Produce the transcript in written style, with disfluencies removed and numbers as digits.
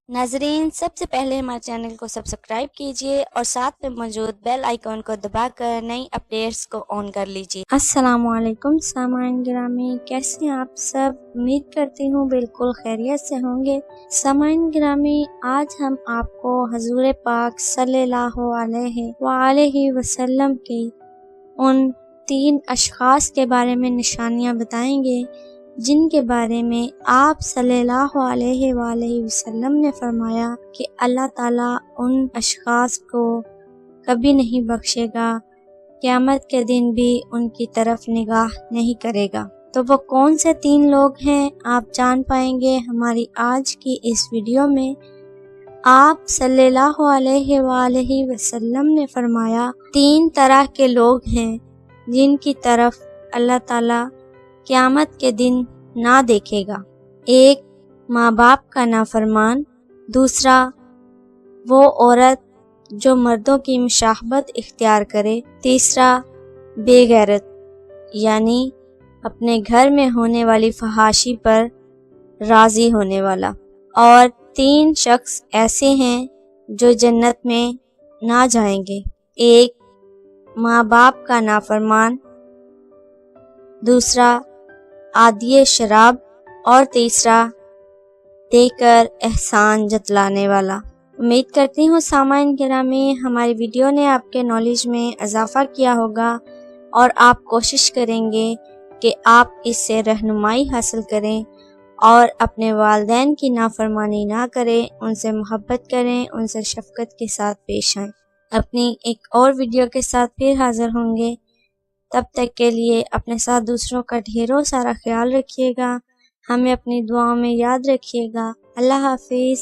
नाजरीन, सबसे पहले हमारे चैनल को सब्सक्राइब कीजिए और साथ में मौजूद बेल आइकॉन को दबाकर नई अपडेट्स को ऑन कर लीजिए। अस्सलामु अलैकुम सामाईन गिरामी, कैसे हैं आप सब? उम्मीद करती हूँ बिल्कुल खैरियत से होंगे। सामाईन गिरामी, आज हम आपको हजूर पाक सल्लल्लाहु अलैहि वसल्लम की उन 3 अशखास के बारे में निशानियाँ बताएंगे जिनके बारे में आप सल्लल्लाहु अलैहि वसल्लम ने फरमाया कि अल्लाह ताला उन अशखास को कभी नहीं बख्शेगा, क़यामत के दिन भी उनकी तरफ निगाह नहीं करेगा। तो वो कौन से 3 लोग हैं आप जान पाएंगे हमारी आज की इस वीडियो में। आप सल्लल्लाहु अलैहि वसल्लम ने फरमाया 3 तरह के लोग हैं जिनकी तरफ अल्लाह ताला क़यामत के दिन ना देखेगा। एक, माँ बाप का नाफरमान। दूसरा, वो औरत जो मर्दों की मुशाहबत इख्तियार करे। तीसरा, बेगैरत यानी अपने घर में होने वाली फहाशी पर राज़ी होने वाला। और 3 शख्स ऐसे हैं जो जन्नत में ना जाएंगे। एक, माँ बाप का नाफरमान। दूसरा, आदिए शराब। और तीसरा, देकर एहसान जतलाने वाला। उम्मीद करती हूँ सामाईन गिरामी हमारी वीडियो ने आपके नॉलेज में इजाफ़ा किया होगा और आप कोशिश करेंगे कि आप इससे रहनुमाई हासिल करें और अपने वालिदैन की नाफरमानी ना करें, उनसे मोहब्बत करें, उनसे शफ़क़त के साथ पेश आएँ। अपनी एक और वीडियो के साथ फिर हाज़िर होंगे। तब तक के लिए अपने साथ दूसरों का ढेरों सारा ख्याल रखिएगा। हमें अपनी दुआओं में याद रखिएगा। अल्लाह हाफिज़।